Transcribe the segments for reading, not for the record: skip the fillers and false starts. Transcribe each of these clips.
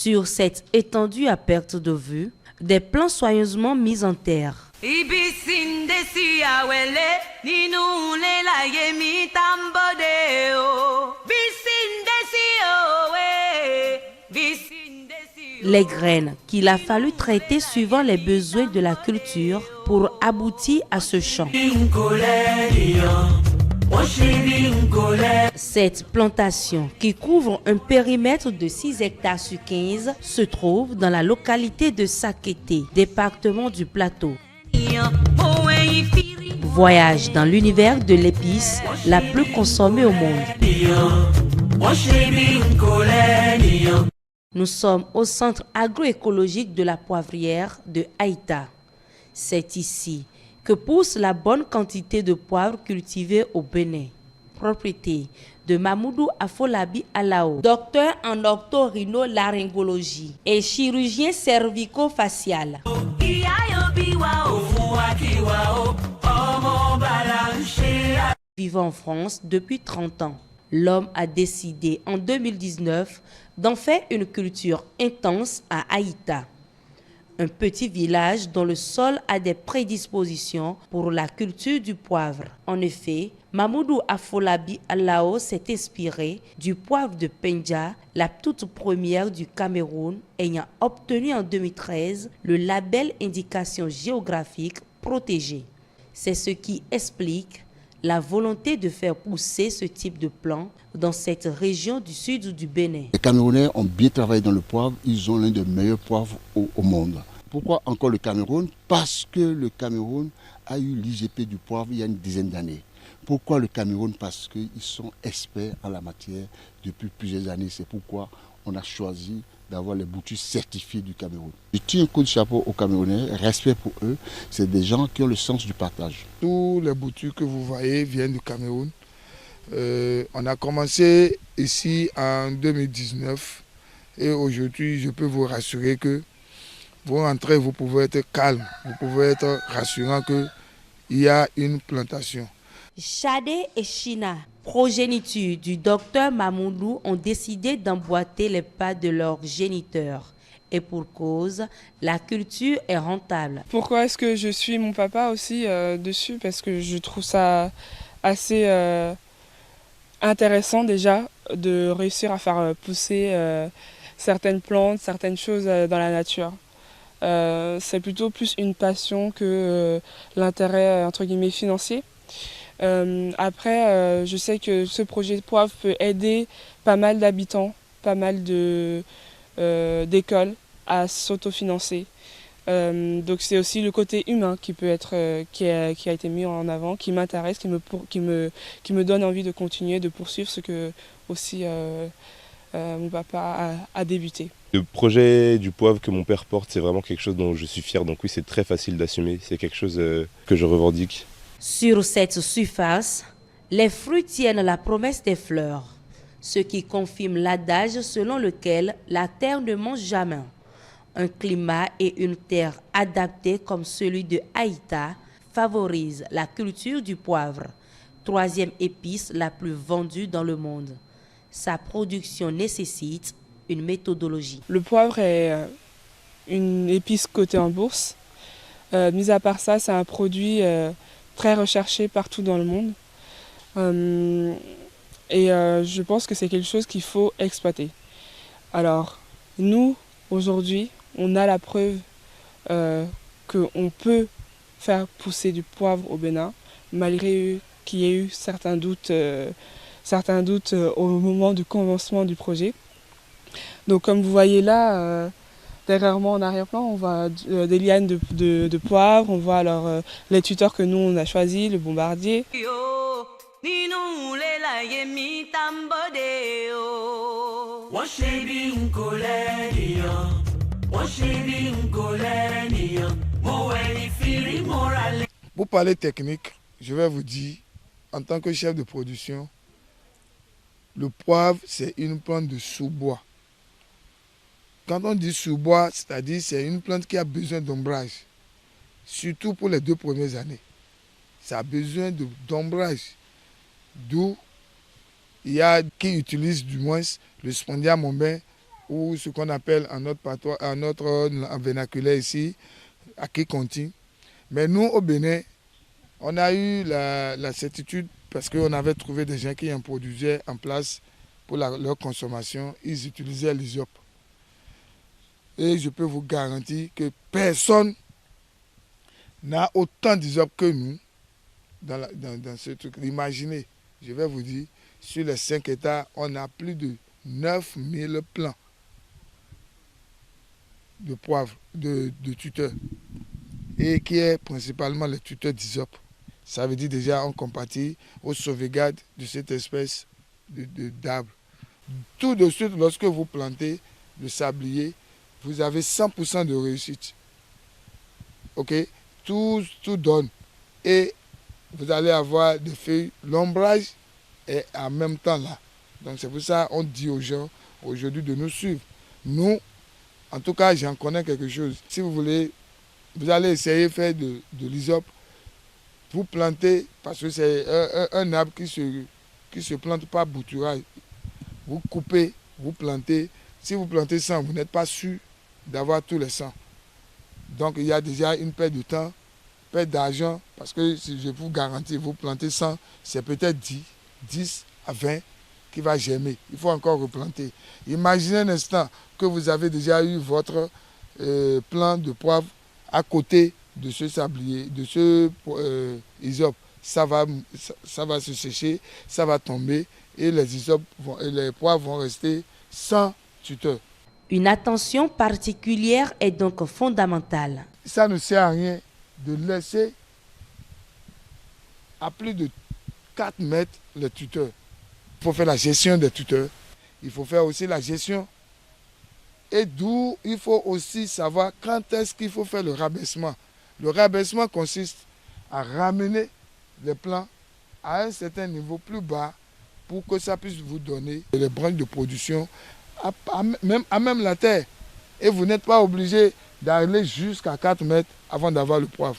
Sur cette étendue à perte de vue, des plants soigneusement mis en terre. Les graines qu'il a fallu traiter suivant les besoins de la culture pour aboutir à ce champ. Cette plantation, qui couvre un périmètre de 6 hectares sur 15, se trouve dans la localité de Sakété, département du Plateau. Voyage dans l'univers de l'épice la plus consommée au monde. Nous sommes au centre agroécologique de la poivrière de Aïta. C'est ici que pousse la bonne quantité de poivre cultivée au Bénin. Propriété de Mamoudou Afolabi Alao, docteur en otorhinolaryngologie et chirurgien cervico-facial. Vivant en France depuis 30 ans, l'homme a décidé en 2019 d'en faire une culture intense à Aïta, un petit village dont le sol a des prédispositions pour la culture du poivre. En effet, Mamoudou Afolabi Alao s'est inspiré du poivre de Pendja, la toute première du Cameroun, ayant obtenu en 2013 le label indication géographique protégée. C'est ce qui explique la volonté de faire pousser ce type de plant dans cette région du sud du Bénin. Les Camerounais ont bien travaillé dans le poivre, ils ont l'un des meilleurs poivres au monde. Pourquoi encore le Cameroun? Parce que le Cameroun a eu l'IGP du poivre il y a une dizaine d'années. Pourquoi le Cameroun? Parce qu'ils sont experts en la matière depuis plusieurs années. C'est pourquoi on a choisi d'avoir les boutures certifiées du Cameroun. Je tire un coup de chapeau aux Camerounais, respect pour eux, c'est des gens qui ont le sens du partage. Tous les boutures que vous voyez viennent du Cameroun. On a commencé ici en 2019 et aujourd'hui je peux vous rassurer que vous rentrez, vous pouvez être calme, vous pouvez être rassurant qu'il y a une plantation. Chadé et China, progéniture du docteur Mamoudou, ont décidé d'emboîter les pas de leur géniteur. Et pour cause, la culture est rentable. Pourquoi est-ce que je suis mon papa aussi dessus? Parce que je trouve ça assez intéressant déjà de réussir à faire pousser certaines plantes, certaines choses dans la nature. C'est plutôt plus une passion que l'intérêt entre guillemets financier. Après, je sais que ce projet de poivre peut aider pas mal d'habitants, pas mal d'écoles à s'autofinancer. Donc c'est aussi le côté humain qui peut être qui a été mis en avant, qui m'intéresse, qui me donne envie de continuer, de poursuivre ce que aussi mon papa a débuté. Le projet du poivre que mon père porte, c'est vraiment quelque chose dont je suis fier. Donc oui, c'est très facile d'assumer. C'est quelque chose que je revendique. Sur cette surface, les fruits tiennent la promesse des fleurs, ce qui confirme l'adage selon lequel la terre ne mange jamais. Un climat et une terre adaptés comme celui de Aïta favorisent la culture du poivre, troisième épice la plus vendue dans le monde. Sa production nécessite une méthodologie. Le poivre est une épice cotée en bourse. Mis à part ça, c'est un produit très recherché partout dans le monde. Je pense que c'est quelque chose qu'il faut exploiter. Alors, nous, aujourd'hui, on a la preuve qu'on peut faire pousser du poivre au Bénin, malgré qu'il y ait eu certains doutes au moment du commencement du projet. Donc comme vous voyez là, derrière moi en arrière-plan, on voit des lianes de poivre, on voit alors les tuteurs que nous on a choisis, le bombardier. Pour parler technique, je vais vous dire, en tant que chef de production, le poivre c'est une plante de sous-bois. Quand on dit sous-bois, c'est-à-dire c'est une plante qui a besoin d'ombrage, surtout pour les 2 premières années. Ça a besoin d'ombrage, d'où il y a qui utilisent du moins le spondia mombain ou ce qu'on appelle en notre patois, en notre vernaculaire ici, Aké Conti. Mais nous, au Bénin, on a eu la certitude parce qu'on avait trouvé des gens qui en produisaient en place pour leur consommation. Ils utilisaient l'hysope. Et je peux vous garantir que personne n'a autant d'hysope que nous dans ce truc. Imaginez, je vais vous dire, sur les 5 hectares, on a plus de 9000 plants de poivre, de tuteurs, et qui est principalement le tuteur d'hysope. Ça veut dire déjà on compatit aux sauvegardes de cette espèce d'arbre. Tout de suite, lorsque vous plantez le sablier, vous avez 100% de réussite. Ok? Tout donne. Et vous allez avoir des feuilles. L'ombrage est en même temps là. Donc c'est pour ça qu'on dit aux gens aujourd'hui de nous suivre. Nous, en tout cas, j'en connais quelque chose. Si vous voulez, vous allez essayer de faire de l'hysope. Vous plantez, parce que c'est un arbre qui se plante par bouturage. Vous coupez, vous plantez. Si vous plantez 100, vous n'êtes pas sûr d'avoir tous les 100. Donc il y a déjà une perte de temps, perte d'argent, parce que si je vous garantis, vous plantez 100, c'est peut-être 10 à 20 qui va germer. Il faut encore replanter. Imaginez un instant que vous avez déjà eu votre plant de poivre à côté de ce sablier, de ce hysope. Ça va se sécher, ça va tomber et les poivres vont rester sans tuteur. Une attention particulière est donc fondamentale. Ça ne sert à rien de laisser à plus de 4 mètres le tuteur. Il faut faire la gestion des tuteurs. Il faut faire aussi la gestion. Et d'où il faut aussi savoir quand est-ce qu'il faut faire le rabaissement. Le rabaissement consiste à ramener les plants à un certain niveau plus bas pour que ça puisse vous donner les branches de production à même la terre. Et vous n'êtes pas obligé d'aller jusqu'à 4 mètres avant d'avoir le poivre.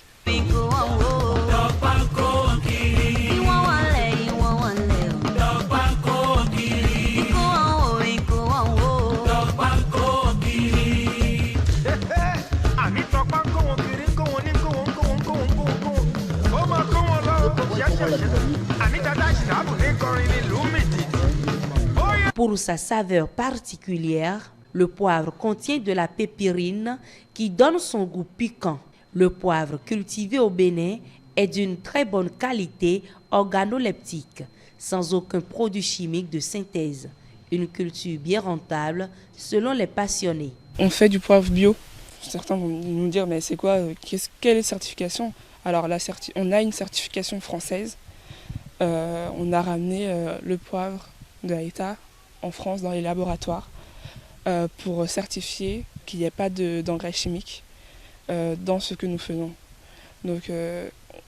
Pour sa saveur particulière, le poivre contient de la pépirine qui donne son goût piquant. Le poivre cultivé au Bénin est d'une très bonne qualité organoleptique, sans aucun produit chimique de synthèse. Une culture bien rentable selon les passionnés. On fait du poivre bio. Certains vont nous dire, mais c'est quoi, quelle est la certification? Alors on a une certification française. On a ramené le poivre de Aïta en France dans les laboratoires pour certifier qu'il n'y ait pas d'engrais chimiques dans ce que nous faisons. Donc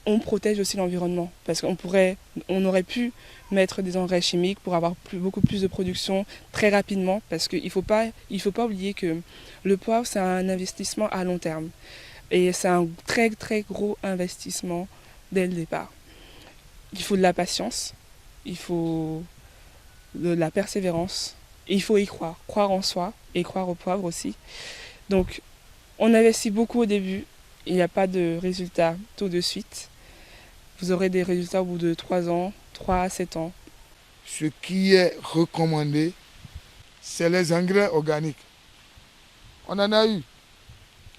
on protège aussi l'environnement parce on aurait pu mettre des engrais chimiques pour avoir beaucoup plus de production très rapidement parce qu'il faut pas oublier que le poivre c'est un investissement à long terme et c'est un très très gros investissement dès le départ. Il faut de la patience, il faut de la persévérance, et il faut y croire en soi et croire au poivre aussi. Donc on investit beaucoup au début, il n'y a pas de résultats tout de suite. Vous aurez des résultats au bout de 3 ans, 3 à 7 ans. Ce qui est recommandé, c'est les engrais organiques. On en a eu.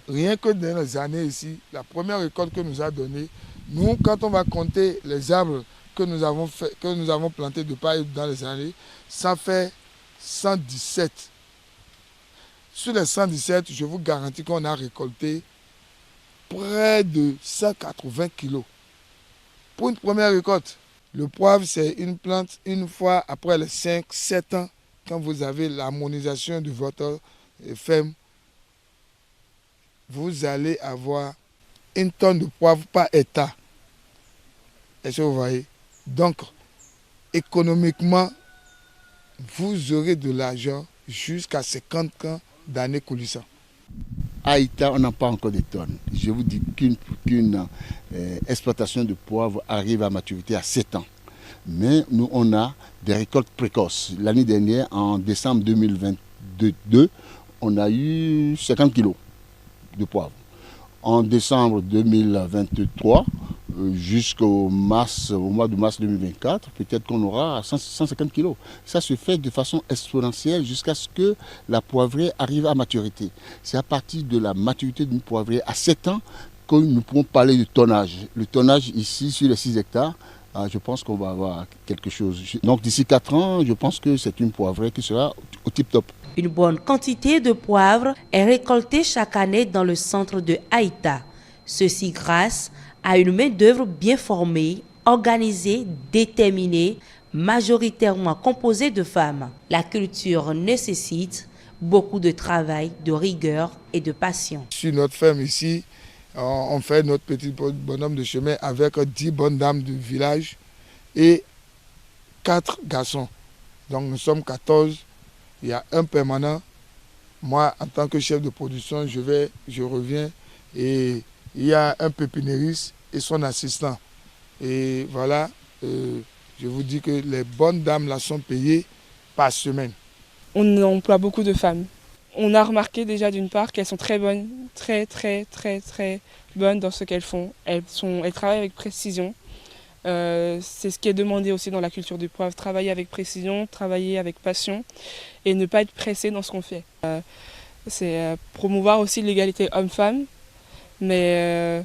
Rien que dans les années ici, la première récolte que nous a donnée, nous, quand on va compter les arbres que nous avons plantés de part dans les années, ça fait 117. Sur les 117, je vous garantis qu'on a récolté près de 180 kilos. Pour une première récolte, le poivre, c'est une plante, une fois après les 5-7 ans, quand vous avez l'harmonisation de votre ferme, vous allez avoir 1 tonne de poivre par hectare. Est-ce que vous voyez? Donc, économiquement, vous aurez de l'argent jusqu'à 50 ans d'années coulissant. À Aïta, on n'a pas encore de tonnes. Je vous dis qu'une exploitation de poivre arrive à maturité à 7 ans. Mais nous, on a des récoltes précoces. L'année dernière, en décembre 2022, on a eu 50 kilos de poivre. En décembre 2023, jusqu'au mois de mars 2024, peut-être qu'on aura 150 kilos. Ça se fait de façon exponentielle jusqu'à ce que la poivrière arrive à maturité. C'est à partir de la maturité d'une poivrière à 7 ans que nous pourrons parler de tonnage. Le tonnage ici, sur les 6 hectares, je pense qu'on va avoir quelque chose. Donc d'ici 4 ans, je pense que c'est une poivrière qui sera au tip-top. Une bonne quantité de poivre est récoltée chaque année dans le centre de Aïta. Ceci grâce à une main-d'œuvre bien formée, organisée, déterminée, majoritairement composée de femmes. La culture nécessite beaucoup de travail, de rigueur et de passion. Sur notre ferme ici, on fait notre petit bonhomme de chemin avec 10 bonnes dames du village et 4 garçons. Donc nous sommes 14. Il y a un permanent. Moi, en tant que chef de production, je reviens et il y a un pépiniériste et son assistant. Et voilà, je vous dis que les bonnes dames là sont payées par semaine. On emploie beaucoup de femmes. On a remarqué déjà d'une part qu'elles sont très bonnes, très bonnes dans ce qu'elles font. Elles travaillent avec précision. C'est ce qui est demandé aussi dans la culture du poivre, travailler avec précision, travailler avec passion et ne pas être pressé dans ce qu'on fait. C'est promouvoir aussi l'égalité homme-femme, mais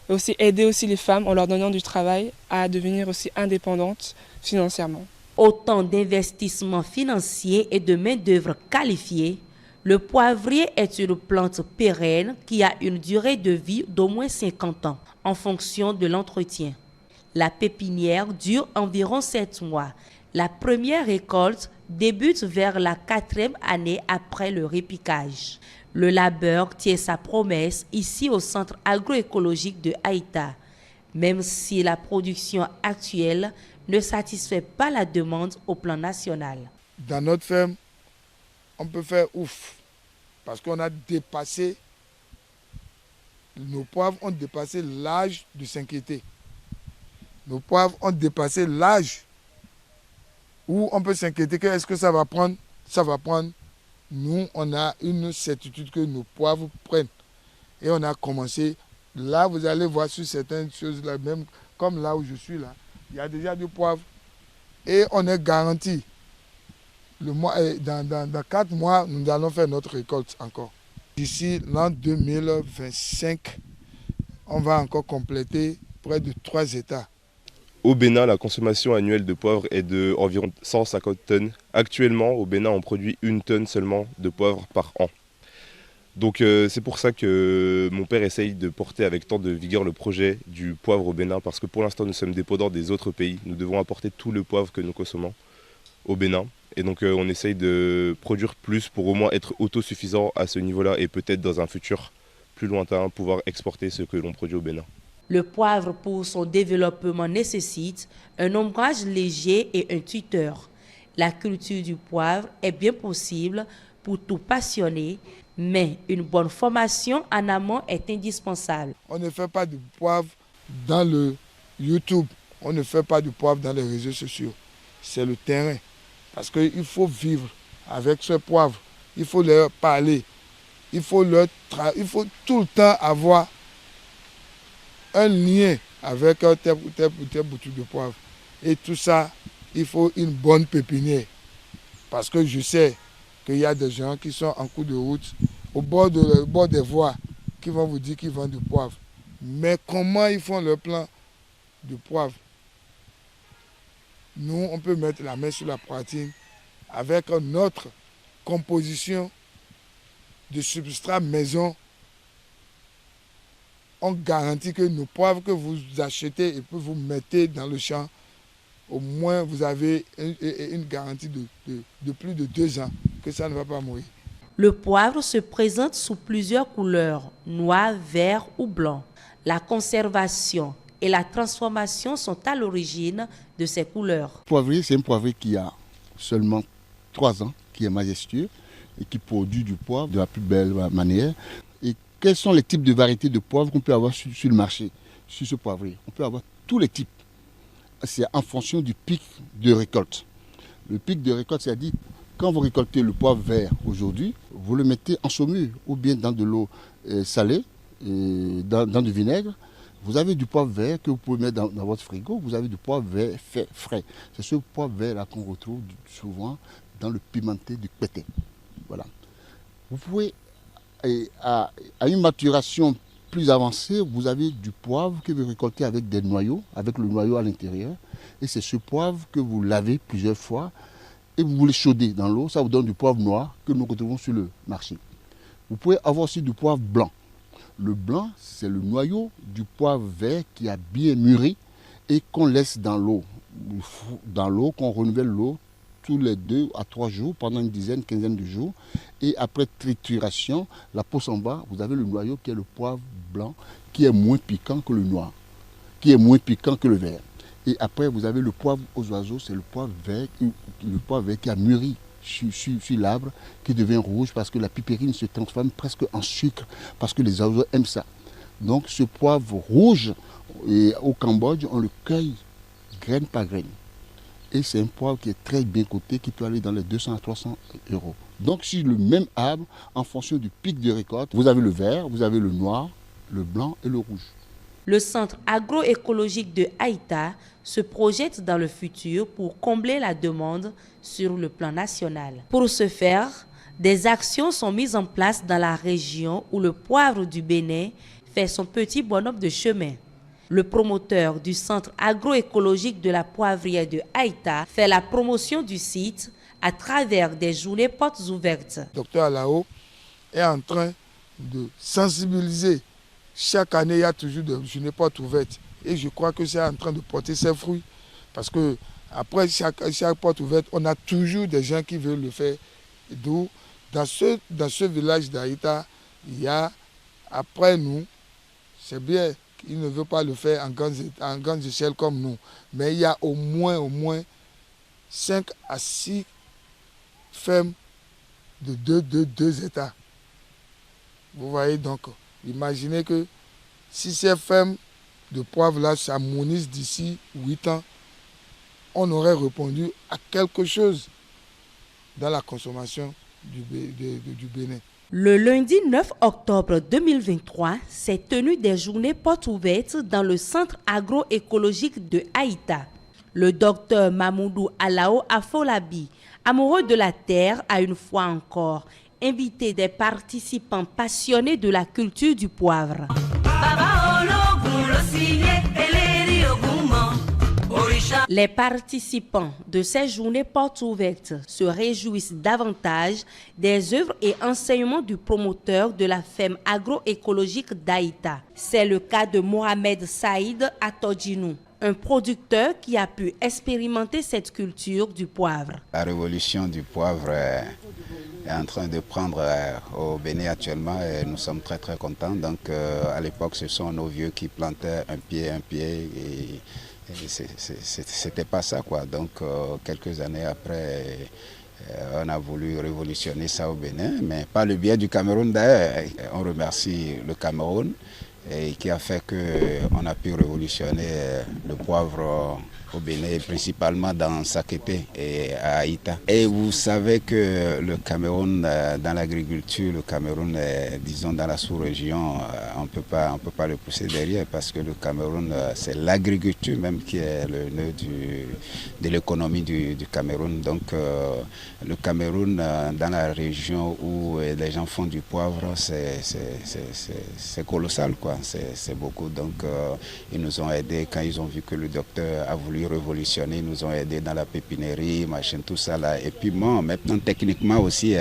aussi aider aussi les femmes en leur donnant du travail à devenir aussi indépendantes financièrement. Autant d'investissements financiers et de main-d'œuvre qualifiée, le poivrier est une plante pérenne qui a une durée de vie d'au moins 50 ans en fonction de l'entretien. La pépinière dure environ 7 mois. La première récolte débute vers la 4e année après le repiquage. Le labeur tient sa promesse ici au centre agroécologique de Aïta, même si la production actuelle ne satisfait pas la demande au plan national. Dans notre ferme, on peut faire ouf, parce qu'on a dépassé, nos poivres ont dépassé l'âge de s'inquiéter. Nos poivres ont dépassé l'âge où on peut s'inquiéter que est-ce que ça va prendre. Ça va prendre. Nous, on a une certitude que nos poivres prennent. Et on a commencé. Là, vous allez voir sur certaines choses, là, même comme là où je suis, là, il y a déjà du poivre. Et on est garanti. Dans 4 mois, nous allons faire notre récolte encore. D'ici l'an 2025, on va encore compléter près de 3 États. Au Bénin, la consommation annuelle de poivre est d'environ 150 tonnes. Actuellement, au Bénin, on produit 1 tonne seulement de poivre par an. Donc c'est pour ça que mon père essaye de porter avec tant de vigueur le projet du poivre au Bénin, parce que pour l'instant, nous sommes dépendants des autres pays. Nous devons apporter tout le poivre que nous consommons au Bénin. Et donc on essaye de produire plus pour au moins être autosuffisant à ce niveau-là et peut-être dans un futur plus lointain pouvoir exporter ce que l'on produit au Bénin. Le poivre pour son développement nécessite un ombrage léger et un tuteur. La culture du poivre est bien possible pour tout passionné, mais une bonne formation en amont est indispensable. On ne fait pas du poivre dans le YouTube, on ne fait pas du poivre dans les réseaux sociaux. C'est le terrain. Parce qu'il faut vivre avec ce poivre, il faut leur parler, il faut tout le temps avoir un lien avec telle boutique de poivre. Et tout ça, il faut une bonne pépinière. Parce que je sais qu'il y a des gens qui sont en cours de route, au bord des voies, qui vont vous dire qu'ils vendent du poivre. Mais comment ils font leur plan de poivre? Nous, on peut mettre la main sur la poitrine avec notre composition de substrat maison. On garantit que nos poivres que vous achetez et que vous mettez dans le champ, au moins vous avez une garantie de plus de 2 ans que ça ne va pas mourir. Le poivre se présente sous plusieurs couleurs, noir, vert ou blanc. La conservation et la transformation sont à l'origine de ces couleurs. Le poivrier, c'est un poivrier qui a seulement 3 ans, qui est majestueux et qui produit du poivre de la plus belle manière. Et quels sont les types de variétés de poivre qu'on peut avoir sur le marché, sur ce poivrier? On peut avoir tous les types. C'est en fonction du pic de récolte. Le pic de récolte, c'est-à-dire Quand vous récoltez le poivre vert aujourd'hui, vous le mettez en saumure ou bien dans de l'eau salée, dans du vinaigre. Vous avez du poivre vert que vous pouvez mettre dans votre frigo. Vous avez du poivre vert fait frais. C'est ce poivre vert-là qu'on retrouve souvent dans le pimenté du Pété. Voilà. Vous pouvez, à une maturation plus avancée, vous avez du poivre que vous récoltez avec des noyaux, avec le noyau à l'intérieur. Et c'est ce poivre que vous lavez plusieurs fois et vous le chaudez dans l'eau. Ça vous donne du poivre noir que nous retrouvons sur le marché. Vous pouvez avoir aussi du poivre blanc. Le blanc, c'est le noyau du poivre vert qui a bien mûri et qu'on laisse dans l'eau. Qu'on renouvelle l'eau tous les 2 à 3 jours, pendant une quinzaine de jours. Et après trituration, la peau s'en va, vous avez le noyau qui est le poivre blanc, qui est moins piquant que le noir, qui est moins piquant que le vert. Et après, vous avez le poivre aux oiseaux, c'est le poivre vert qui a mûri sur l'arbre, qui devient rouge parce que la piperine se transforme presque en sucre, parce que les oiseaux aiment ça. Donc ce poivre rouge, au Cambodge, on le cueille graine par graine. Et c'est un poivre qui est très bien coté, qui peut aller dans les 200 à 300 euros. Donc sur le même arbre, en fonction du pic de récolte, vous avez le vert, vous avez le noir, le blanc et le rouge. Le centre agroécologique de Aïta se projette dans le futur pour combler la demande sur le plan national. Pour ce faire, des actions sont mises en place dans la région où le poivre du Bénin fait son petit bonhomme de chemin. Le promoteur du centre agroécologique de la poivrière de Aïta fait la promotion du site à travers des journées portes ouvertes. Docteur Alao est en train de sensibiliser. Chaque année, il y a toujours des journées portes ouvertes. Et je crois que c'est en train de porter ses fruits. Parce que après chaque porte ouverte, on a toujours des gens qui veulent le faire. D'où, dans ce village d'Aïta, il y a, après nous, c'est bien, il ne veut pas le faire en grande échelle comme nous. Mais il y a au moins 5 à 6 fermes de deux États. Vous voyez donc, imaginez que si ces fermes de poivre-là s'harmonisent d'ici 8 ans, on aurait répondu à quelque chose dans la consommation du Bénin. Le lundi 9 octobre 2023 s'est tenu des journées portes ouvertes dans le centre agroécologique de Aïta. Le docteur Mamoudou Alao Afolabi, amoureux de la terre, a une fois encore invité des participants passionnés de la culture du poivre. Les participants de ces journées portes ouvertes se réjouissent davantage des œuvres et enseignements du promoteur de la ferme agroécologique d'Aïta. C'est le cas de Mohamed Saïd Atodjinou, un producteur qui a pu expérimenter cette culture du poivre. La révolution du poivre est en train de prendre au Bénin actuellement et nous sommes très contents. Donc à l'époque, ce sont nos vieux qui plantaient un pied et c'était pas ça quoi. Donc quelques années après, on a voulu révolutionner ça au Bénin, mais par le biais du Cameroun d'ailleurs. On remercie le Cameroun et qui a fait qu'on a pu révolutionner le poivre au Bénin, principalement dans Sakété et à Aïta. Et vous savez que le Cameroun, dans l'agriculture, le Cameroun, disons dans la sous-région, on peut pas le pousser derrière parce que le Cameroun, c'est l'agriculture même qui est le nœud de l'économie du Cameroun. Donc le Cameroun, dans la région où les gens font du poivre, c'est colossal, quoi. C'est beaucoup. Donc ils nous ont aidés quand ils ont vu que le docteur a voulu révolutionner, ils nous ont aidés dans la pépinerie, machin, tout ça là. Et puis bon, maintenant techniquement aussi,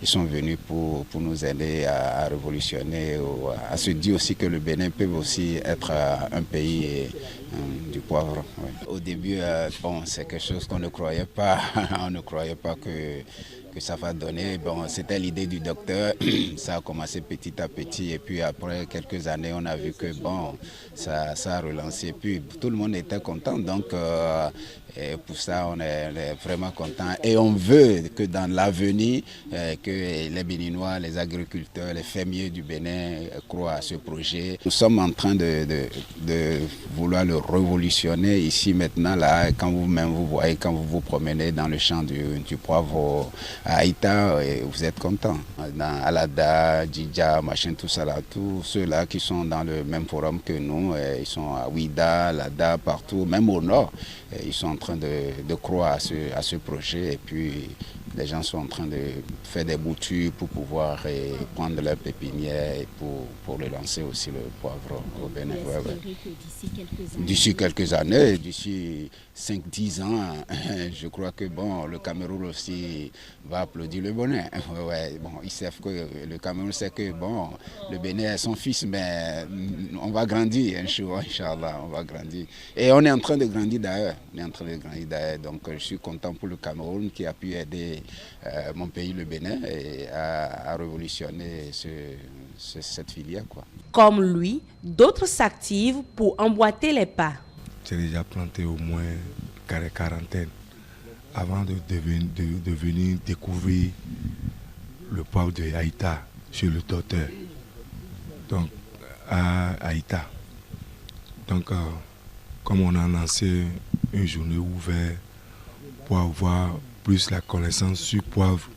ils sont venus pour nous aider à révolutionner, à se dire aussi que le Bénin peut aussi être un pays du poivre. Oui. Au début, bon, c'est quelque chose qu'on ne croyait pas. On ne croyait pas que que ça va donner. Bon, c'était l'idée du docteur, ça a commencé petit à petit et puis après quelques années, on a vu que bon, ça a relancé. Puis tout le monde était content, donc et pour ça, on est vraiment content. Et on veut que dans l'avenir, que les Béninois, les agriculteurs, les fermiers du Bénin croient à ce projet. Nous sommes en train de vouloir le révolutionner ici maintenant. Là, quand vous-même vous voyez, quand vous vous promenez dans le champ du poivre à Aïta, vous êtes content. Dans Alada, Djidja, machin, tout ça là, tous ceux-là qui sont dans le même forum que nous, ils sont à Ouida, Alada, partout, même au nord. Ils sont en train de croire à ce projet et puis les gens sont en train de faire des boutures pour pouvoir prendre leur pépinière et pour le lancer aussi le poivre au Bénin. D'ici quelques années, d'ici 5-10 ans, je crois que bon, le Cameroun aussi va applaudir le Bénin. Bon, ils savent que le Cameroun sait que bon, le Bénin est son fils, mais on va grandir, Inch'Allah, on va grandir. Et on est en train de grandir d'ailleurs. Donc je suis content pour le Cameroun qui a pu aider mon pays, le Bénin, à révolutionner cette filière, quoi. Comme lui, d'autres s'activent pour emboîter les pas. J'ai déjà planté au moins quarantaine avant de venir découvrir le poivre de Aïta chez le docteur. Donc, à Aïta. Donc, comme on a lancé une journée ouverte pour avoir plus la connaissance sur le poivre,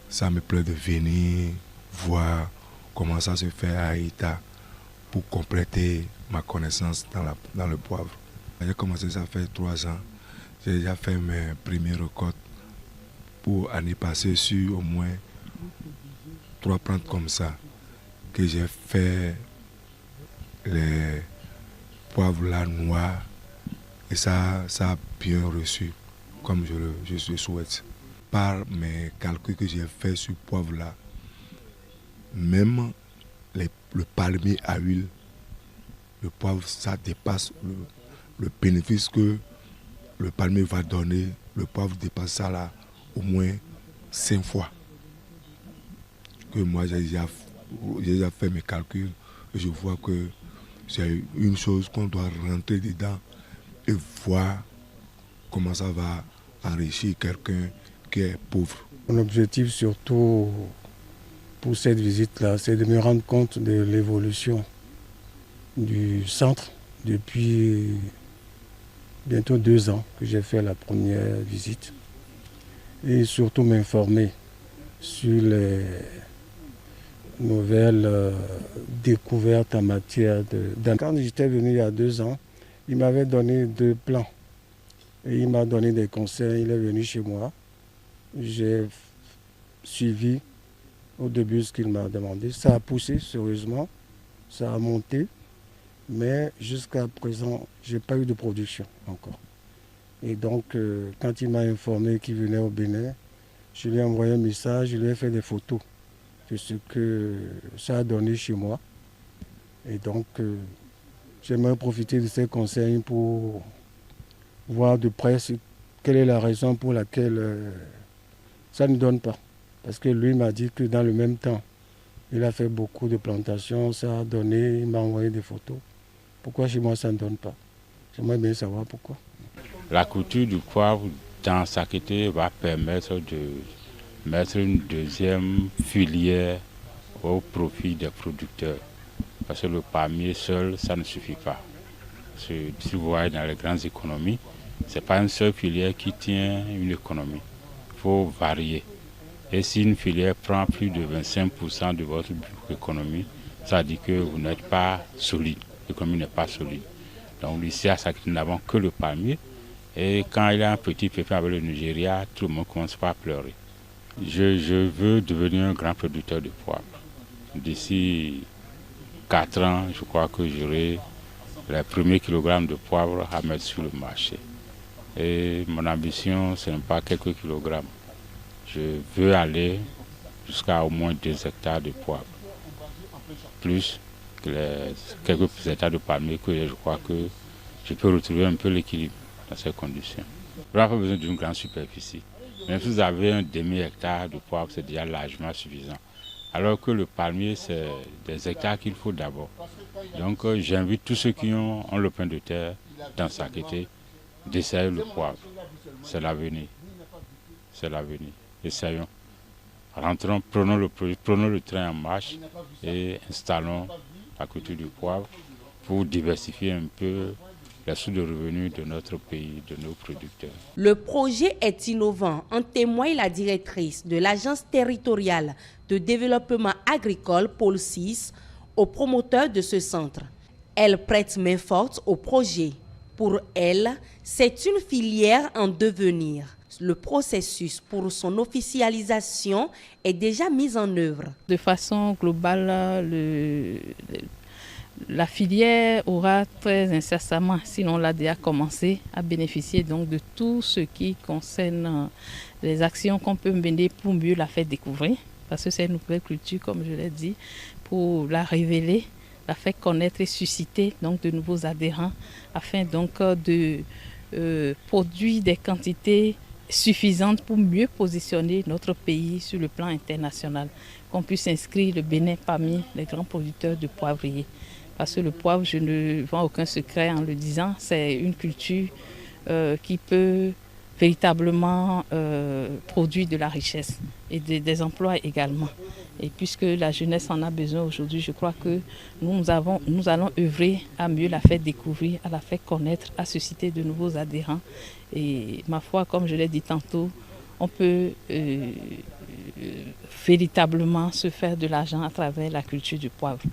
ça me plaît de venir voir comment ça se fait à Aïta pour compléter ma connaissance dans le poivre. J'ai commencé ça fait 3 ans. J'ai déjà fait mes premières récoltes pour l'année passée sur au moins 3 plantes comme ça que j'ai fait les poivres là noirs et ça a bien reçu comme je le souhaite. Par mes calculs que j'ai fait sur le poivre là, même le palmier à huile, le poivre, ça dépasse le bénéfice que le palmier va donner. Le poivre dépasse ça là au moins 5 fois. Que moi j'ai déjà fait mes calculs et je vois que c'est une chose qu'on doit rentrer dedans et voir comment ça va enrichir quelqu'un qui est pauvre. Mon objectif surtout pour cette visite-là, c'est de me rendre compte de l'évolution du centre depuis bientôt 2 ans que j'ai fait la première visite et surtout m'informer sur les nouvelles découvertes en matière de... Quand j'étais venu il y a 2 ans, il m'avait donné 2 plans et il m'a donné des conseils. Il est venu chez moi. J'ai suivi au début ce qu'il m'a demandé. Ça a poussé sérieusement, ça a monté, mais jusqu'à présent, je n'ai pas eu de production encore. Et donc, quand il m'a informé qu'il venait au Bénin, je lui ai envoyé un message, je lui ai fait des photos de ce que ça a donné chez moi. Et donc, j'aimerais profiter de ces conseils pour voir de près quelle est la raison pour laquelle ça ne donne pas. Parce que lui m'a dit que dans le même temps, il a fait beaucoup de plantations, ça a donné, il m'a envoyé des photos. Pourquoi chez moi ça ne donne pas? J'aimerais bien savoir pourquoi. La culture du poivre dans Sakété va permettre de mettre une deuxième filière au profit des producteurs. Parce que le palmier seul, ça ne suffit pas. Si vous voyez dans les grandes économies, ce n'est pas une seule filière qui tient une économie. Il faut varier. Et si une filière prend plus de 25% de votre économie, ça dit que vous n'êtes pas solide. L'économie n'est pas solide. Donc ici à Sakété, nous n'avons que le palmier. Et quand il y a un petit pépin avec le Nigeria, tout le monde commence pas à pleurer. Je veux devenir un grand producteur de poivre. D'ici 4 ans, je crois que j'aurai les premiers kilogrammes de poivre à mettre sur le marché. Et mon ambition, ce n'est pas quelques kilogrammes. Je veux aller jusqu'à au moins 2 hectares de poivre. Plus que quelques hectares de palmiers que je crois que je peux retrouver un peu l'équilibre dans ces conditions. On n'a pas besoin d'une grande superficie. Même si vous avez un demi-hectare de poivre, c'est déjà largement suffisant. Alors que le palmier, c'est des hectares qu'il faut d'abord. Donc j'invite tous ceux qui ont le pain de terre dans Sakété d'essayer le poivre. C'est l'avenir. C'est l'avenir. Essayons. Rentrons, prenons le train en marche et installons la culture du poivre pour diversifier un peu les sources de revenus de notre pays, de nos producteurs. Le projet est innovant, en témoigne la directrice de l'Agence territoriale de développement agricole, Pôle 6, aux promoteurs de ce centre. Elle prête main forte au projet. Pour elle, c'est une filière en devenir. Le processus pour son officialisation est déjà mis en œuvre. De façon globale, la filière aura très incessamment, sinon l'a déjà commencé, à bénéficier donc de tout ce qui concerne les actions qu'on peut mener pour mieux la faire découvrir. Parce que c'est une nouvelle culture, comme je l'ai dit, pour la révéler, la faire connaître et susciter donc de nouveaux adhérents, afin donc de produire des quantités suffisantes pour mieux positionner notre pays sur le plan international, qu'on puisse inscrire le Bénin parmi les grands producteurs de poivriers. Parce que le poivre, je ne vends aucun secret en le disant, c'est une culture qui peut véritablement produire de la richesse et des emplois également. Et puisque la jeunesse en a besoin aujourd'hui, je crois que nous allons œuvrer à mieux la faire découvrir, à la faire connaître, à susciter de nouveaux adhérents. Et ma foi, comme je l'ai dit tantôt, on peut véritablement se faire de l'argent à travers la culture du poivre.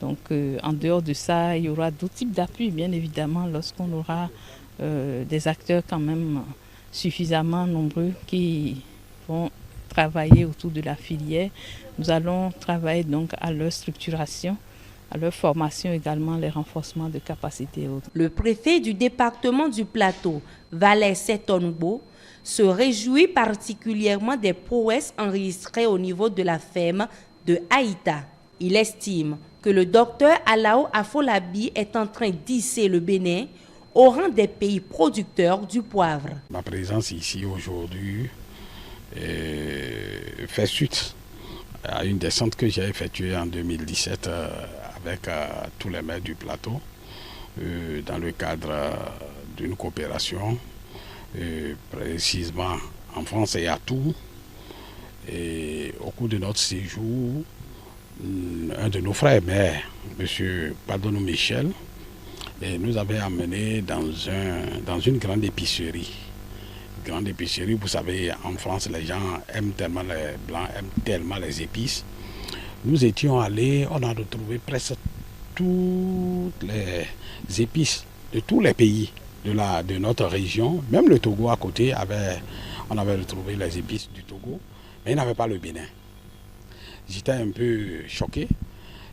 Donc en dehors de ça, il y aura d'autres types d'appuis, bien évidemment, lorsqu'on aura des acteurs quand même suffisamment nombreux qui vont travailler autour de la filière. Nous allons travailler donc à leur structuration, à leur formation également, les renforcements de capacités et autres. Le préfet du département du Plateau, Valais Setonbo, se réjouit particulièrement des prouesses enregistrées au niveau de la ferme de Aïta. Il estime que le docteur Alao Afolabi est en train d'hisser le Bénin au rang des pays producteurs du poivre. Ma présence ici aujourd'hui fait suite à une descente que j'ai effectuée en 2017 avec tous les maires du plateau dans le cadre d'une coopération précisément en France et à Tours. Et au cours de notre séjour, un de nos frères maires, M. Padonou Michel, nous avait amené dans une grande épicerie. Grande épicerie, vous savez, en France, les gens aiment tellement les blancs, aiment tellement les épices. Nous étions allés, on a retrouvé presque toutes les épices de tous les pays de notre région. Même le Togo à côté, on avait retrouvé les épices du Togo, mais il n'avait pas le Bénin. J'étais un peu choqué.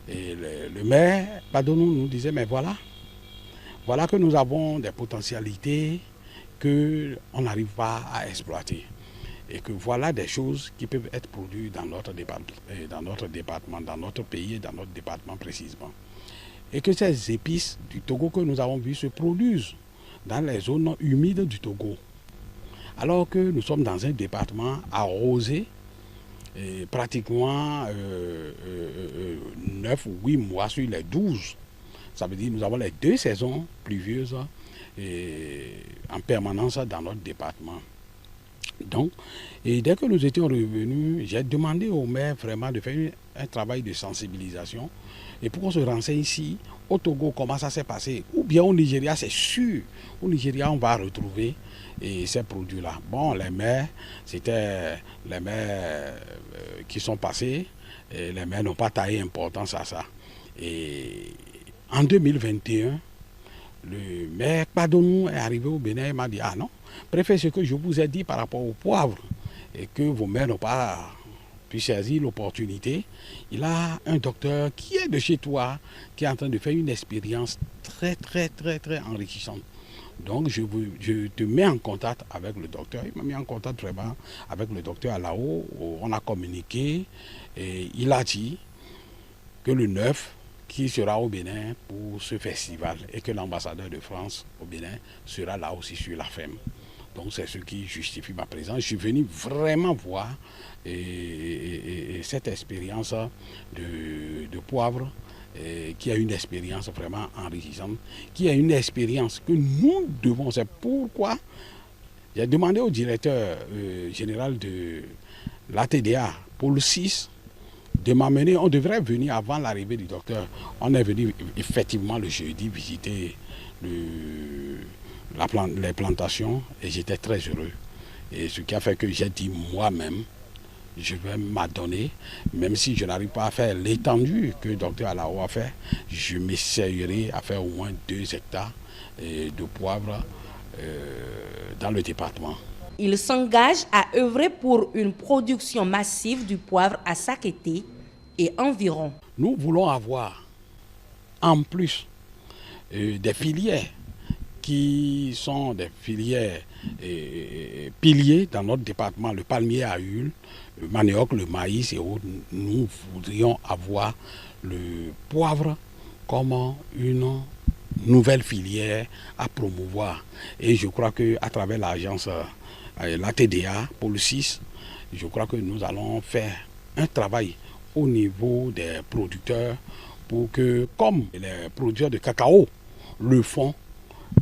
Et le maire Padonou nous disait, mais voilà que nous avons des potentialités qu'on n'arrive pas à exploiter. Et que voilà des choses qui peuvent être produites dans notre département, dans notre pays et dans notre département précisément. Et que ces épices du Togo que nous avons vues se produisent dans les zones humides du Togo. Alors que nous sommes dans un département arrosé, et pratiquement 9 ou 8 mois sur les 12. Ça veut dire que nous avons les 2 saisons pluvieuses en permanence dans notre département. Donc, et dès que nous étions revenus, j'ai demandé au maire vraiment de faire un travail de sensibilisation. Et pour qu'on se renseigne ici, au Togo, comment ça s'est passé. Ou bien au Nigeria, c'est sûr. Au Nigeria, on va retrouver ces produits-là. Bon, les maires, c'était les maires qui sont passés. Et les maires n'ont pas taillé importance à ça. Et en 2021, le maire Padonou est arrivé au Bénin et m'a dit, ah non, préfet, ce que je vous ai dit par rapport au poivre, et que vos maires n'ont pas pu saisir l'opportunité, il a un docteur qui est de chez toi, qui est en train de faire une expérience très enrichissante. Donc je te mets en contact avec le docteur. Il m'a mis en contact vraiment avec le docteur Alao. On a communiqué et il a dit que le 9, qui sera au Bénin pour ce festival, et que l'ambassadeur de France au Bénin sera là aussi sur la ferme. Donc c'est ce qui justifie ma présence. Je suis venu vraiment voir cette expérience de poivre, qui a une expérience vraiment enrichissante, qui a une expérience que nous devons. C'est pourquoi j'ai demandé au directeur général de l'ATDA, Paul VI, de m'amener. On devrait venir avant l'arrivée du docteur. On est venu effectivement le jeudi visiter les plantations et j'étais très heureux. Et ce qui a fait que j'ai dit moi-même, je vais m'adonner, même si je n'arrive pas à faire l'étendue que le docteur Alao a fait, je m'essayerai à faire au moins 2 hectares de poivre dans le département. Il s'engage à œuvrer pour une production massive du poivre à Sakété et environ. Nous voulons avoir, en plus, des filières qui sont des filières piliers dans notre département, le palmier à huile, le manioc, le maïs et autres. Nous voudrions avoir le poivre comme une nouvelle filière à promouvoir. Et je crois qu'à travers l'agence l'ATDA, Pôle 6, je crois que nous allons faire un travail au niveau des producteurs pour que, comme les producteurs de cacao le font,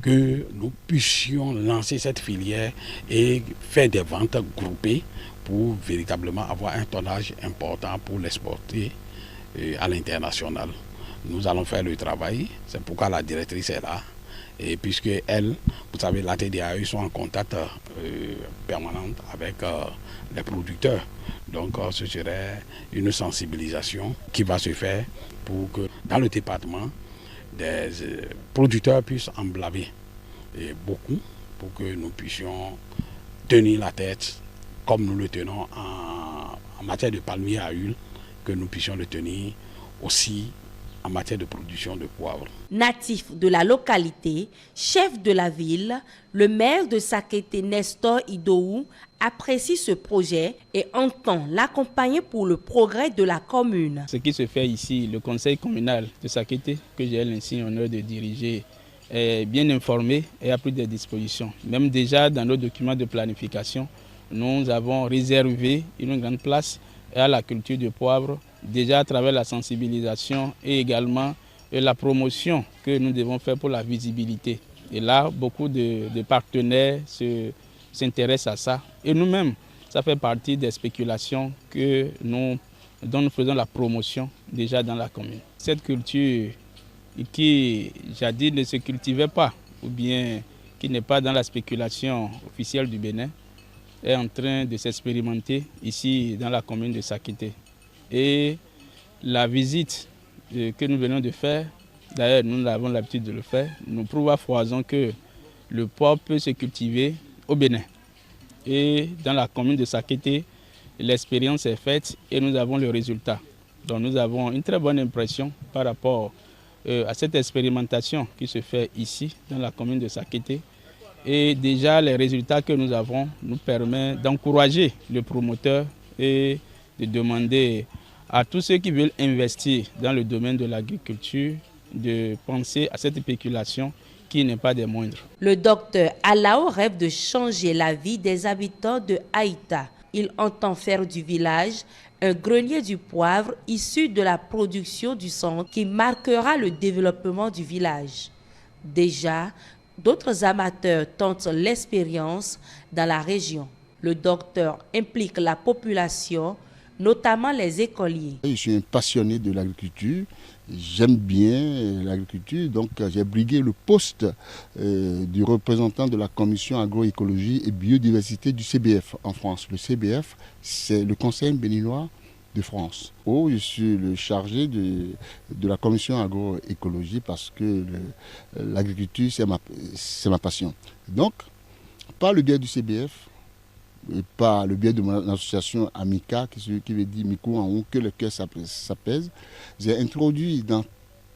que nous puissions lancer cette filière et faire des ventes groupées pour véritablement avoir un tonnage important pour l'exporter à l'international. Nous allons faire le travail, c'est pourquoi la directrice est là. Et puisque elle, vous savez, la TDAE sont en contact permanent avec les producteurs. Donc ce serait une sensibilisation qui va se faire pour que dans le département, des producteurs puissent en blâmer et beaucoup pour que nous puissions tenir la tête comme nous le tenons en matière de palmier à huile, que nous puissions le tenir aussi en matière de production de poivre. Natif de la localité, chef de la ville, le maire de Sakété, Nestor Idowu, apprécie ce projet et entend l'accompagner pour le progrès de la commune. Ce qui se fait ici, le conseil communal de Sakété, que j'ai l'insigne honneur de diriger, est bien informé et a pris des dispositions. Même déjà dans nos documents de planification, nous avons réservé une grande place à la culture de poivre, déjà à travers la sensibilisation et également la promotion que nous devons faire pour la visibilité. Et là, beaucoup de partenaires s'intéressent à ça. Et nous-mêmes, ça fait partie des spéculations dont nous faisons la promotion déjà dans la commune. Cette culture qui, jadis, ne se cultivait pas, ou bien qui n'est pas dans la spéculation officielle du Bénin, est en train de s'expérimenter ici dans la commune de Sakété. Et la visite que nous venons de faire, d'ailleurs nous avons l'habitude de le faire, nous prouve à foison que le poivre peut se cultiver au Bénin. Et dans la commune de Sakété, l'expérience est faite et nous avons le résultat. Donc nous avons une très bonne impression par rapport à cette expérimentation qui se fait ici dans la commune de Sakété. Et déjà les résultats que nous avons nous permettent d'encourager le promoteur et de demander à tous ceux qui veulent investir dans le domaine de l'agriculture de penser à cette spéculation qui n'est pas des moindres. Le docteur Alao rêve de changer la vie des habitants de Aïta. Il entend faire du village un grenier du poivre issu de la production du centre qui marquera le développement du village. Déjà, d'autres amateurs tentent l'expérience dans la région. Le docteur implique la population, notamment les écoliers. Je suis un passionné de l'agriculture, j'aime bien l'agriculture, donc j'ai brigué le poste du représentant de la commission agroécologie et biodiversité du CBF en France. Le CBF, c'est le Conseil béninois de France. Je suis le chargé de la commission agroécologie parce que l'agriculture, c'est ma passion. Donc, par le biais du CBF, et par le biais de mon association Amica, qui veut dire Mikou en haut, que le cœur s'apaise, j'ai introduit dans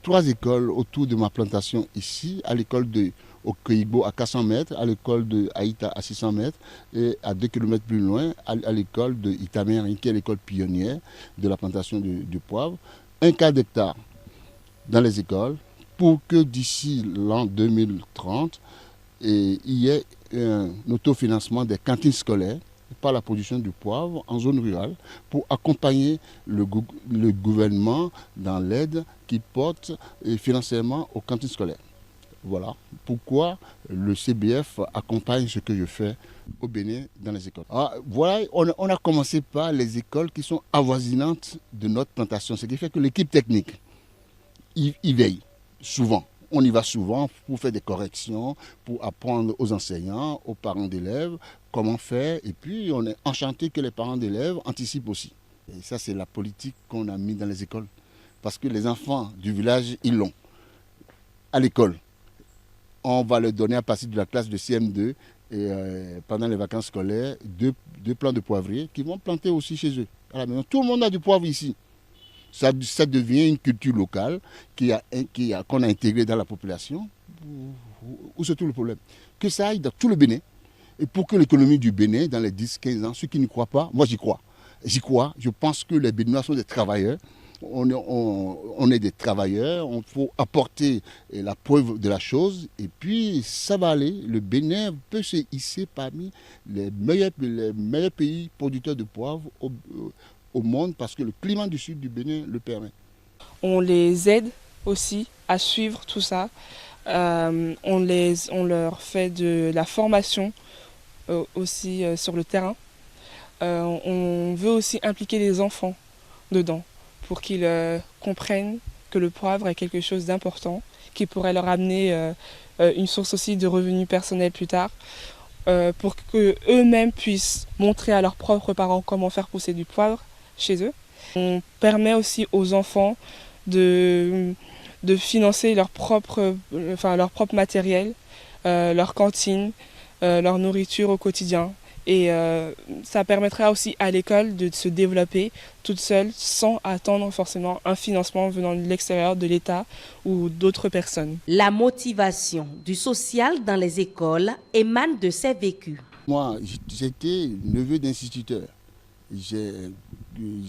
3 écoles autour de ma plantation ici, à l'école de Okoigbo à 400 mètres, à l'école de Aïta à 600 mètres et à 2 km plus loin, à l'école de Itameri, qui est l'école pionnière de la plantation de poivre, un quart d'hectare dans les écoles pour que d'ici l'an 2030, il y ait un autofinancement des cantines scolaires par la production du poivre en zone rurale pour accompagner le gouvernement dans l'aide qu'il porte financièrement aux cantines scolaires. Voilà pourquoi le CBF accompagne ce que je fais au Bénin dans les écoles. Voilà, on a commencé par les écoles qui sont avoisinantes de notre plantation, ce qui fait que l'équipe technique y veille souvent. On y va souvent pour faire des corrections, pour apprendre aux enseignants, aux parents d'élèves comment faire. Et puis on est enchanté que les parents d'élèves anticipent aussi. Et ça, c'est la politique qu'on a mis dans les écoles. Parce que les enfants du village, ils l'ont. À l'école, on va leur donner à partir de la classe de CM2 et pendant les vacances scolaires, deux plants de poivriers qui vont planter aussi chez eux. À la maison. Tout le monde a du poivre ici. Ça devient une culture locale qu'on a intégrée dans la population. Où c'est tout le problème? Que ça aille dans tout le Bénin. Et pour que l'économie du Bénin, dans les 10-15 ans, ceux qui n'y croient pas, moi j'y crois. J'y crois. Je pense que les Béninois sont des travailleurs. On est des travailleurs. Il faut apporter la preuve de la chose. Et puis ça va aller. Le Bénin peut se hisser parmi les meilleurs pays producteurs de poivre au monde parce que le climat du sud du Bénin le permet. On les aide aussi à suivre tout ça. On leur fait de la formation aussi sur le terrain. On veut aussi impliquer les enfants dedans pour qu'ils comprennent que le poivre est quelque chose d'important, qui pourrait leur amener une source aussi de revenus personnels plus tard, pour qu'eux-mêmes puissent montrer à leurs propres parents comment faire pousser du poivre chez eux. On permet aussi aux enfants de financer leur propre matériel, leur cantine, leur nourriture au quotidien. Et ça permettra aussi à l'école de se développer toute seule sans attendre forcément un financement venant de l'extérieur, de l'État ou d'autres personnes. La motivation du social dans les écoles émane de ces vécus. Moi, j'étais neveu d'instituteur. J'ai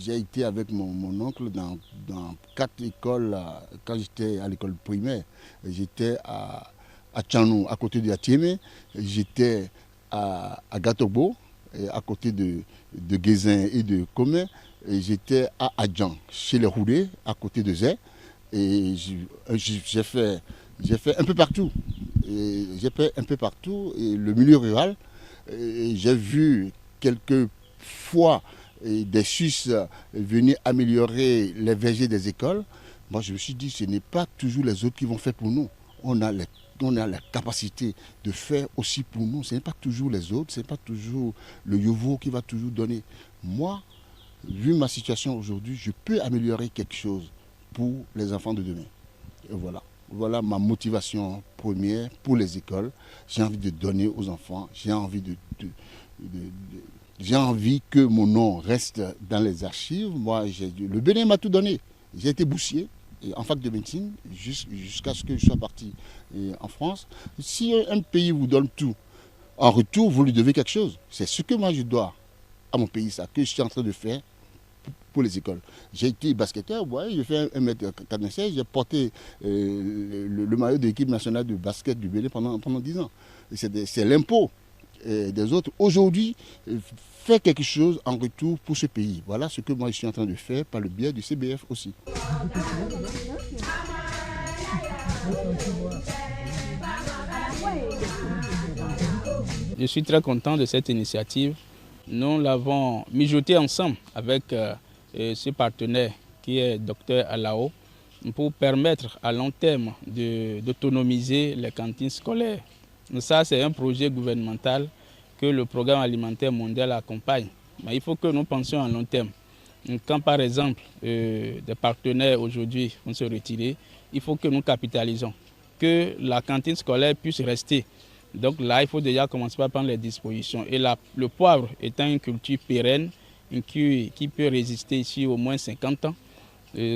été avec mon oncle dans 4 écoles quand j'étais à l'école primaire. J'étais à Tchanou, à côté de Atiémé. J'étais à Gatobo, à côté de Guézin et de Comé. J'étais à Adjan, chez les Roulés, à côté de Zé. Et j'ai fait un peu partout. J'ai fait un peu partout. Et le milieu rural, j'ai vu quelques fois des Suisses venir améliorer les vergers des écoles. Moi, je me suis dit, ce n'est pas toujours les autres qui vont faire pour nous. On a la capacité de faire aussi pour nous. Ce n'est pas toujours les autres, ce n'est pas toujours le Yovo qui va toujours donner. Moi, vu ma situation aujourd'hui, je peux améliorer quelque chose pour les enfants de demain. Et voilà ma motivation première pour les écoles. J'ai envie de donner aux enfants, j'ai envie j'ai envie que mon nom reste dans les archives. Moi, le Bénin m'a tout donné. J'ai été boursier en fac de médecine jusqu'à ce que je sois parti en France. Si un pays vous donne tout, en retour, vous lui devez quelque chose. C'est ce que moi je dois à mon pays, ça, que je suis en train de faire pour les écoles. J'ai été basketteur, j'ai fait 1m96, j'ai porté le maillot de l'équipe nationale de basket du Bénin pendant 10 ans. C'est l'impôt des autres. Aujourd'hui, faire quelque chose en retour pour ce pays. Voilà ce que moi je suis en train de faire par le biais du CBF aussi. Je suis très content de cette initiative. Nous l'avons mijotée ensemble avec ce partenaire qui est Dr Alao pour permettre à long terme d'autonomiser les cantines scolaires. Ça, c'est un projet gouvernemental que le Programme alimentaire mondial accompagne. Mais il faut que nous pensions à long terme. Quand par exemple des partenaires aujourd'hui vont se retirer, il faut que nous capitalisons, que la cantine scolaire puisse rester. Donc là, il faut déjà commencer par prendre les dispositions. Et là, le poivre étant une culture pérenne, qui peut résister ici au moins 50 ans,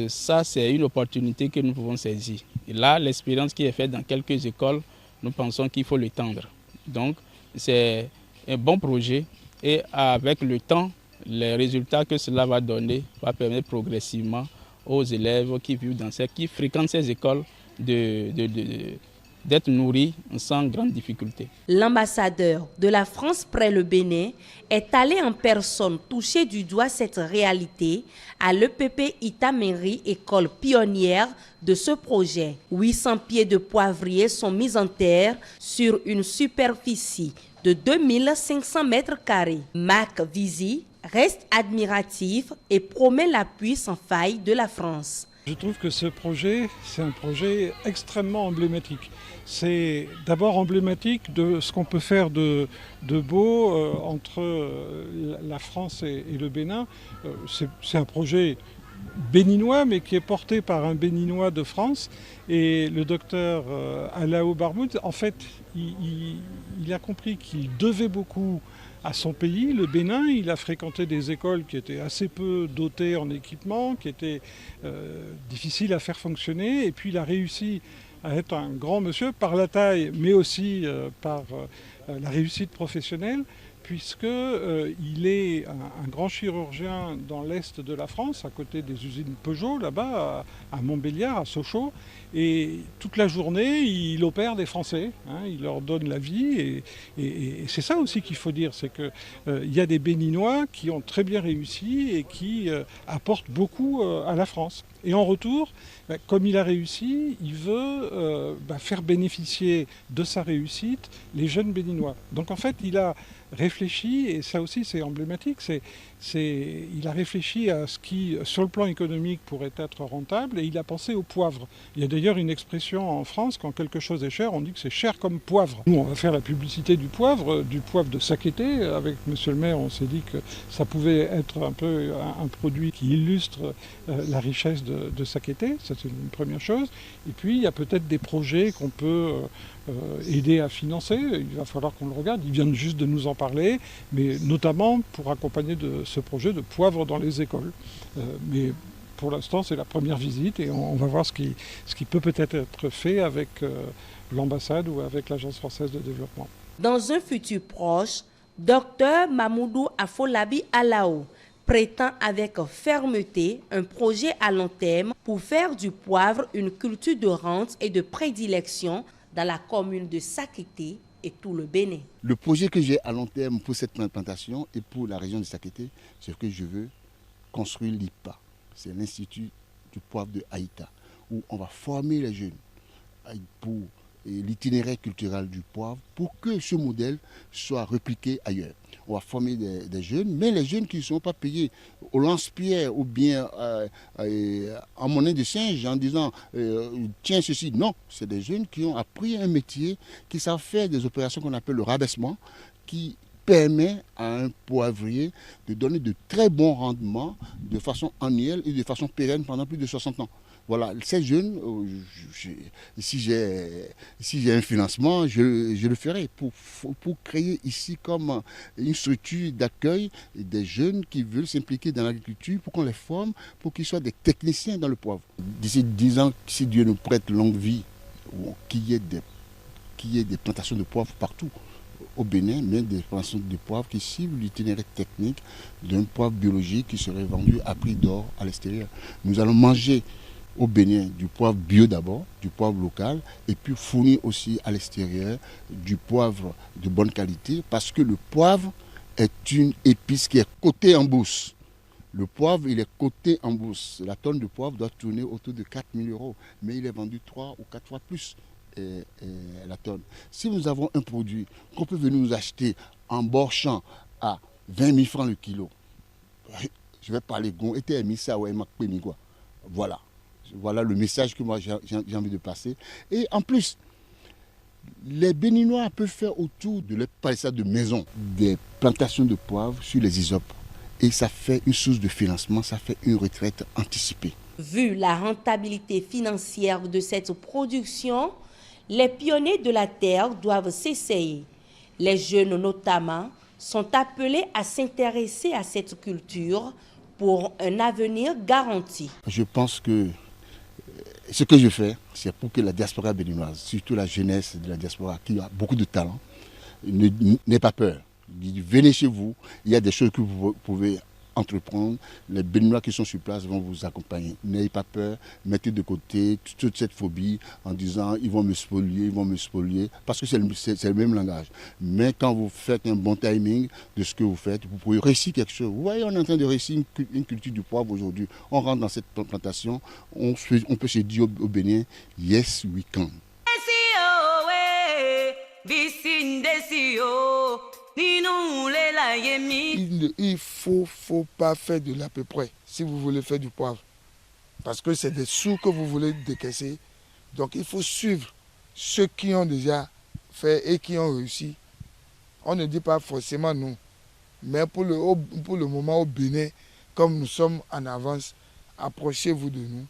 ça c'est une opportunité que nous pouvons saisir. Et là, l'expérience qui est faite dans quelques écoles, nous pensons qu'il faut l'étendre. Donc c'est un bon projet et avec le temps, les résultats que cela va donner va permettre progressivement aux élèves qui vivent qui fréquentent ces écoles de d'être nourris sans grande difficulté. L'ambassadeur de la France près le Bénin est allé en personne toucher du doigt cette réalité à l'EPP Itaméry, école pionnière de ce projet. 800 pieds de poivriers sont mis en terre sur une superficie de 2500 mètres carrés. Marc Vizy reste admiratif et promet l'appui sans faille de la France. Je trouve que ce projet, c'est un projet extrêmement emblématique. C'est d'abord emblématique de ce qu'on peut faire de beau entre la France et le Bénin. C'est un projet béninois, mais qui est porté par un béninois de France. Et le docteur Alao Barboud, en fait, il a compris qu'il devait beaucoup à son pays, le Bénin. Il a fréquenté des écoles qui étaient assez peu dotées en équipement, qui étaient difficiles à faire fonctionner. Et puis il a réussi à être un grand monsieur par la taille, mais aussi par la réussite professionnelle, puisqu'il est un grand chirurgien dans l'est de la France, à côté des usines Peugeot, là-bas, à Montbéliard, à Sochaux. Et toute la journée, il opère des Français, hein, il leur donne la vie. Et c'est ça aussi qu'il faut dire, c'est qu'il y a des Béninois qui ont très bien réussi et qui apportent beaucoup à la France. Et en retour, comme il a réussi, il veut faire bénéficier de sa réussite les jeunes Béninois. Donc en fait, il a réfléchi, et ça aussi c'est emblématique, il a réfléchi à ce qui, sur le plan économique, pourrait être rentable, et il a pensé au poivre. Il y a d'ailleurs une expression en France, quand quelque chose est cher, on dit que c'est cher comme poivre. Nous, on va faire la publicité du poivre de Sakété. Avec monsieur le maire, on s'est dit que ça pouvait être un peu un produit qui illustre la richesse de Sakété, ça c'est une première chose. Et puis, il y a peut-être des projets qu'on peut aider à financer, il va falloir qu'on le regarde, ils viennent juste de nous en parler, mais notamment pour accompagner de ce projet de poivre dans les écoles. Mais pour l'instant, c'est la première visite et on va voir ce qui peut peut-être être fait avec l'ambassade ou avec l'Agence française de développement. Dans un futur proche, Dr Mamoudou Afolabi Alao prétend avec fermeté un projet à long terme pour faire du poivre une culture de rente et de prédilection dans la commune de Sakété et tout le Bénin. Le projet que j'ai à long terme pour cette plantation et pour la région de Sakété, c'est que je veux construire l'IPA. C'est l'Institut du poivre de Aïta, où on va former les jeunes pour l'itinéraire culturel du poivre pour que ce modèle soit répliqué ailleurs. On va former des jeunes, mais les jeunes qui ne sont pas payés au lance-pierre ou bien en monnaie de singe en disant tiens ceci. Non, c'est des jeunes qui ont appris un métier, qui savent faire des opérations qu'on appelle le rabaissement, qui permet à un poivrier de donner de très bons rendements de façon annuelle et de façon pérenne pendant plus de 60 ans. Voilà, ces jeunes, si j'ai un financement, je le ferai pour créer ici comme une structure d'accueil des jeunes qui veulent s'impliquer dans l'agriculture, pour qu'on les forme, pour qu'ils soient des techniciens dans le poivre. D'ici 10 ans, si Dieu nous prête longue vie, qu'il y ait des plantations de poivre partout au Bénin, mais des plantations de poivre qui ciblent l'itinéraire technique d'un poivre biologique qui serait vendu à prix d'or à l'extérieur. Nous allons manger au Bénin du poivre bio d'abord, du poivre local, et puis fournir aussi à l'extérieur du poivre de bonne qualité, parce que le poivre est une épice qui est cotée en bourse. Le poivre, il est coté en bourse. La tonne de poivre doit tourner autour de 4 000 €, mais il est vendu 3 ou 4 fois plus la tonne. Si nous avons un produit qu'on peut venir nous acheter en bord champ à 20 000 francs le kilo, je vais parler gon, et ça ouais, quoi. Voilà le message que moi j'ai envie de passer. Et en plus, les Béninois peuvent faire autour de leur palissade de maison des plantations de poivre sur les isopes. Et ça fait une source de financement, ça fait une retraite anticipée. Vu la rentabilité financière de cette production, les pionniers de la terre doivent s'essayer. Les jeunes notamment sont appelés à s'intéresser à cette culture pour un avenir garanti. Je pense que ce que je fais, c'est pour que la diaspora béninoise, surtout la jeunesse de la diaspora qui a beaucoup de talent, n'ait pas peur. Venez chez vous, il y a des choses que vous pouvez entreprendre, les Béninois qui sont sur place vont vous accompagner. N'ayez pas peur, mettez de côté toute cette phobie en disant ils vont me spolier, parce que c'est le même langage. Mais quand vous faites un bon timing de ce que vous faites, vous pouvez réussir quelque chose. Vous voyez, on est en train de réussir une culture du poivre aujourd'hui. On rentre dans cette plantation, on peut se dire au Bénin, yes we can. Il ne faut pas faire de l'à peu près si vous voulez faire du poivre. Parce que c'est des sous que vous voulez décaisser. Donc il faut suivre ceux qui ont déjà fait et qui ont réussi. On ne dit pas forcément non. Mais pour le moment au Bénin, comme nous sommes en avance, approchez-vous de nous.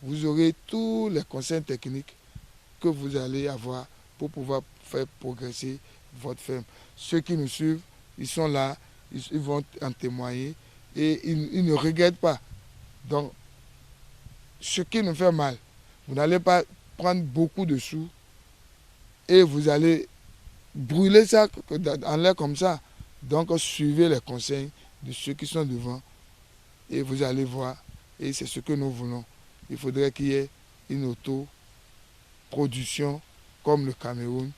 Vous aurez tous les conseils techniques que vous allez avoir pour pouvoir faire progresser votre ferme. Ceux qui nous suivent, ils sont là, ils vont en témoigner et ils ne regrettent pas. Donc, ce qui nous fait mal, vous n'allez pas prendre beaucoup de sous et vous allez brûler ça en l'air comme ça. Donc, suivez les conseils de ceux qui sont devant et vous allez voir. Et c'est ce que nous voulons. Il faudrait qu'il y ait une autoproduction comme le Cameroun.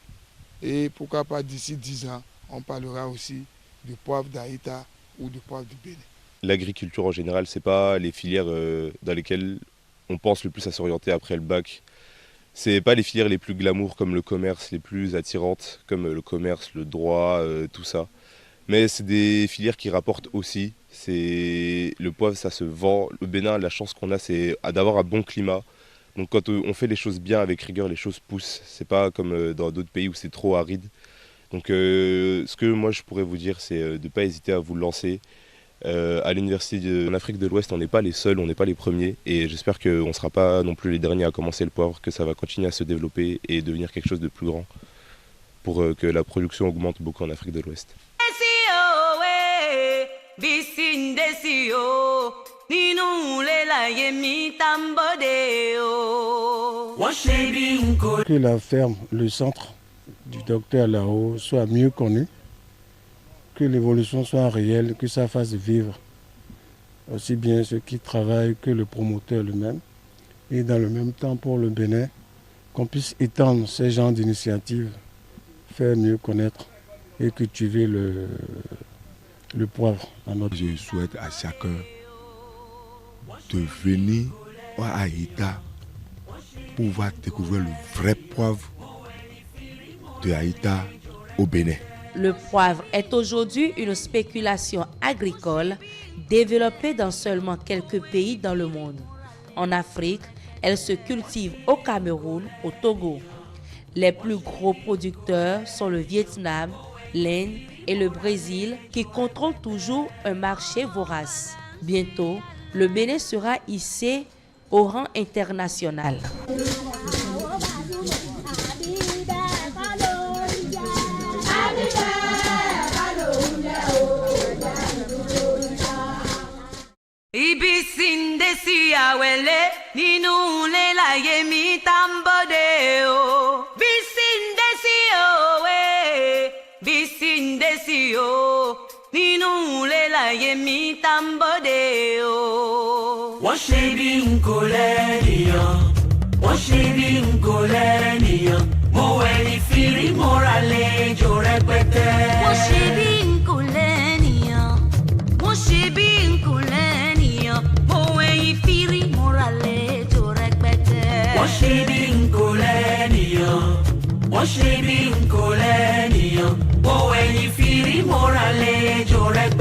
Et pourquoi pas d'ici 10 ans, on parlera aussi du poivre d'Aïta ou du poivre du Bénin. L'agriculture en général, ce n'est pas les filières dans lesquelles on pense le plus à s'orienter après le bac. Ce n'est pas les filières les plus glamour comme le commerce, les plus attirantes comme le commerce, le droit, tout ça. Mais c'est des filières qui rapportent aussi. Le poivre, ça se vend. Le Bénin, la chance qu'on a, c'est d'avoir un bon climat. Donc quand on fait les choses bien avec rigueur, les choses poussent. C'est pas comme dans d'autres pays où c'est trop aride. Donc ce que moi je pourrais vous dire, c'est de ne pas hésiter à vous lancer. À l'université en Afrique de l'Ouest, on n'est pas les seuls, on n'est pas les premiers. Et j'espère qu'on ne sera pas non plus les derniers à commencer le poivre, que ça va continuer à se développer et devenir quelque chose de plus grand pour que la production augmente beaucoup en Afrique de l'Ouest. Que la ferme, le centre du docteur Lao soit mieux connu, que l'évolution soit réelle, que ça fasse vivre aussi bien ceux qui travaillent que le promoteur lui-même. Et dans le même temps pour le Bénin, qu'on puisse étendre ces genres d'initiatives, faire mieux connaître et cultiver le poivre à notre... Je souhaite à chacun de venir à Aïta pour pouvoir découvrir le vrai poivre de Aïta au Bénin. Le poivre est aujourd'hui une spéculation agricole développée dans seulement quelques pays dans le monde. En Afrique, elle se cultive au Cameroun, au Togo. Les plus gros producteurs sont le Vietnam, l'Inde et le Brésil qui contrôlent toujours un marché vorace. Bientôt, le Bénin sera hissé au rang international. Wọ́n ṣe bí n kò lẹ́nìyàn, mo wẹ̀yìn fi rí mọ́ra lẹ́jọ́ rẹ̀.